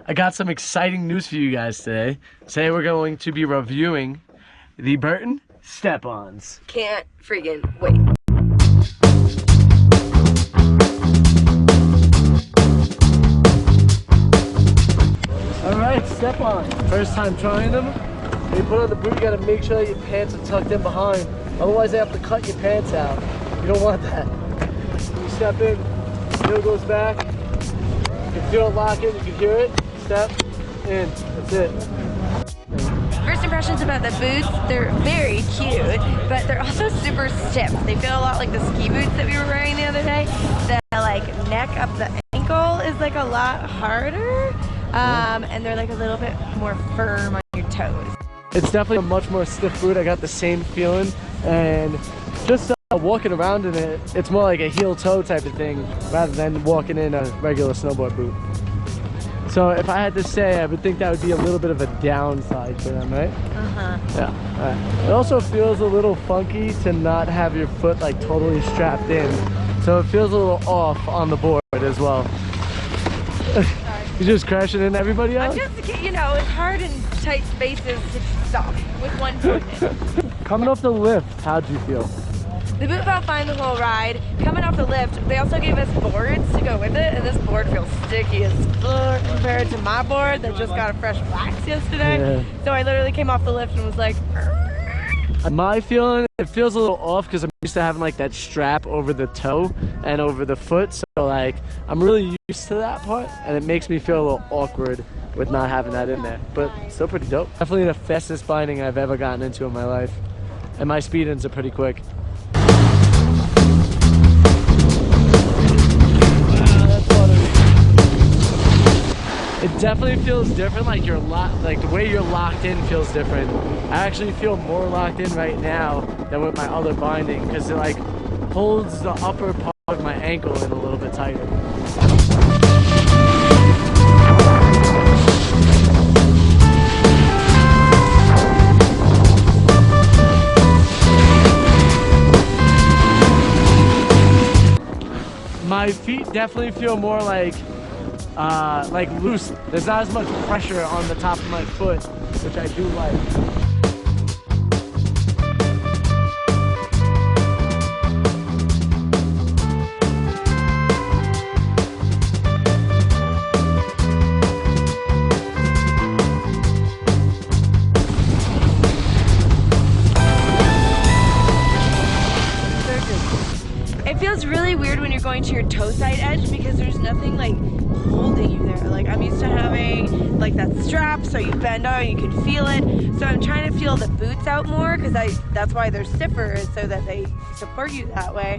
I got some exciting news for you guys today. Today we're going to be reviewing the Burton Step Ons. Can't friggin' wait. Alright, Step On. First time trying them. When you put on the boot, you gotta make sure that your pants are tucked in behind. Otherwise, they have to cut your pants out. You don't want that. You step in, heel goes back. You can feel it lock in, you can hear it. Step in. That's it. First impressions about the boots, they're very cute, but they're also super stiff. They feel a lot like the ski boots that we were wearing the other day. The like neck up the ankle is like a lot harder, and they're like a little bit more firm on your toes. It's definitely a much more stiff boot. I got the same feeling, and just walking around in it, it's more like a heel-toe type of thing rather than walking in a regular snowboard boot. So if I had to say, I would think that would be a little bit of a downside for them, right? Yeah. All right. It also feels a little funky to not have your foot like totally strapped in. So it feels a little off on the board as well. You're just crashing into everybody else? I'm just, you know, it's hard in tight spaces to stop with one foot in. Coming off the lift, how'd you feel? The boot felt fine the whole ride. Coming off the lift, they also gave us boards to go with it, and this board feels sticky as fuck compared to my board that just got a fresh wax yesterday. Yeah. So I literally came off the lift and was like, my feeling, it feels a little off because I'm used to having like that strap over the toe and over the foot. So like, I'm really used to that part, and it makes me feel a little awkward with not having that in there. But still pretty dope. Definitely the fastest binding I've ever gotten into in my life. And my speed ins are pretty quick. It definitely feels different, like you're locked, like the way you're locked in feels different. I actually feel more locked in right now than with my other binding because it like holds the upper part of my ankle in a little bit tighter. My feet definitely feel more like loose. There's not as much pressure on the top of my foot, which I do like. it feels really weird when you're going to your toe side edge because there's nothing like holding you there. Like I'm used to having like that strap so you bend out and you can feel it. So I'm trying to feel the boots out more because that's why they're stiffer, is so that they support you that way.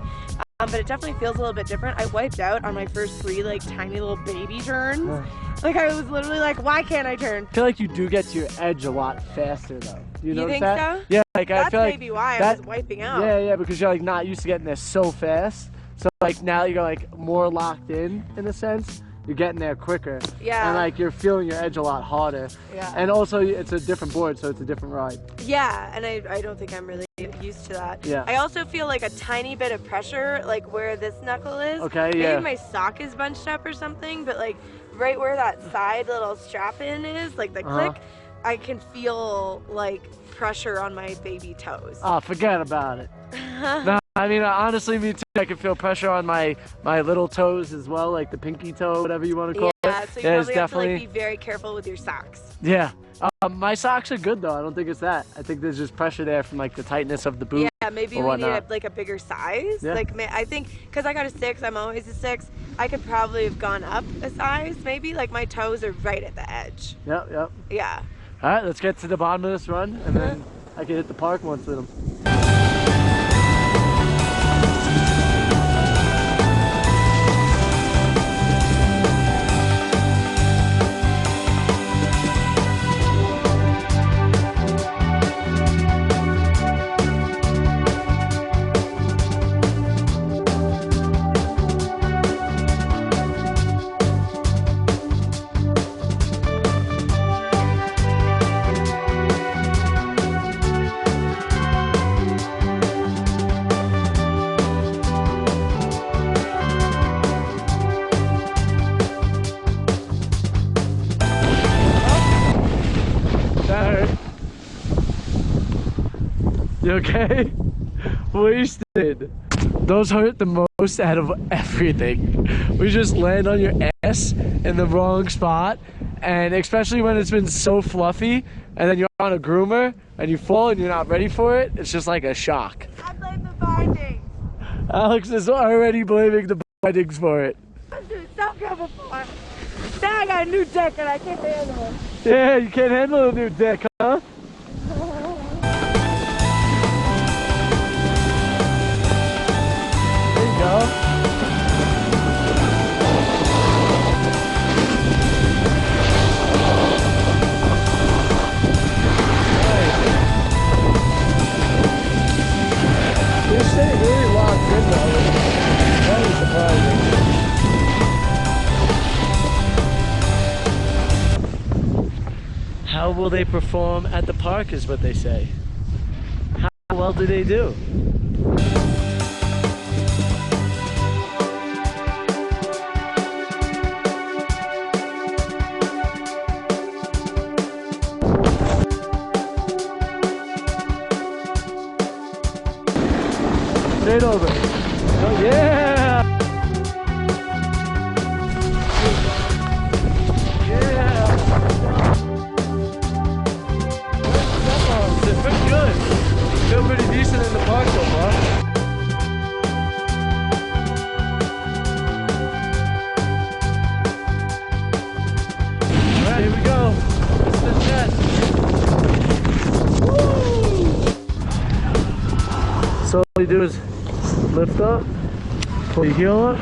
But it definitely feels a little bit different. I wiped out on my first 3 like tiny little baby turns. Yeah. Like I was literally like, why can't I turn? I feel like you do get to your edge a lot faster though. Do you notice think that? So? Yeah, like that's I feel like maybe why I was wiping out. Yeah, because you're like not used to getting there so fast. So like now you're like more locked in a sense. You're getting there quicker. Yeah. And like you're feeling your edge a lot harder. Yeah. And also it's a different board, so it's a different ride. Yeah, and I don't think I'm really used to that. Yeah. I also feel like a tiny bit of pressure, like where this knuckle is. Okay, yeah. Maybe my sock is bunched up or something, but like right where that side little strap in is, like the click, I can feel like pressure on my baby toes. Oh, forget about it. No, I mean, honestly, me too. I can feel pressure on my little toes as well, like the pinky toe, whatever you want to call it. Yeah, so you probably have to like be very careful with your socks. Yeah. My socks are good though. I don't think it's that. I think there's just pressure there from like the tightness of the boot. Yeah, maybe we need like a bigger size. Yeah. Like I think because I got a 6, I'm always a 6. I could probably have gone up a size, maybe. Like my toes are right at the edge. Yep. Yeah. All right, let's get to the bottom of this run, and then I can hit the park once with them. You okay? Wasted. Those hurt the most out of everything. We just land on your ass in the wrong spot, and especially when it's been so fluffy, and then you're on a groomer and you fall and you're not ready for it, it's just like a shock. I blame the bindings. Alex is already blaming the bindings for it. Dude, so good before. Now I got a new deck and I can't handle it. Yeah, you can't handle a new deck, huh? There you go. You're staying really locked in though. That is surprising. How will they perform at the park is what they say. How well do they do? Straight over. Oh yeah! Pretty good. Feel pretty decent in the park so far. Alright, here we go. This is the test. Woo! So all you do is lift up, pull your heel up,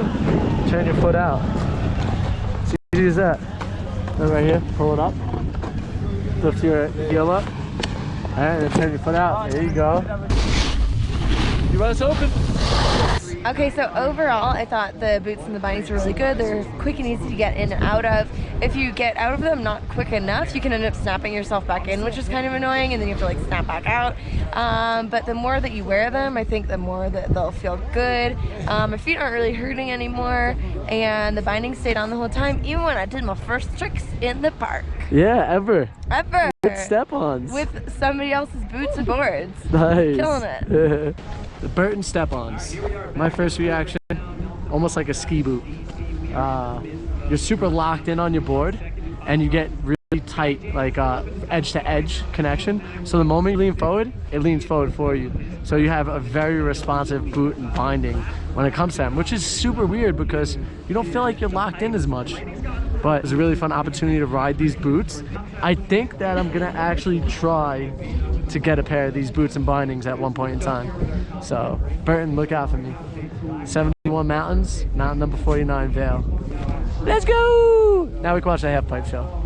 turn your foot out. It's easy as that. Then right here, pull it up, lift your heel up. Alright, then turn your foot out. There you go. US Open. Okay, so overall, I thought the boots and the bindings were really good. They're quick and easy to get in and out of. If you get out of them not quick enough, you can end up snapping yourself back in, which is kind of annoying, and then you have to like snap back out. But the more that you wear them, I think the more that they'll feel good. My feet aren't really hurting anymore, and the bindings stayed on the whole time, even when I did my first tricks in the park. Yeah, ever. Ever. With step-ons. With somebody else's boots and boards. Nice. Killing it. The Burton Step-ons. My first reaction, almost like a ski boot. You're super locked in on your board, and you get really tight, like edge-to-edge connection. So the moment you lean forward, it leans forward for you. So you have a very responsive boot and binding when it comes to them, which is super weird because you don't feel like you're locked in as much. But it's a really fun opportunity to ride these boots. I think that I'm gonna actually try to get a pair of these boots and bindings at one point in time. So Burton, look out for me. 71 Mountains, mountain number 49, Vail. Let's go! Now we can watch the half pipe show.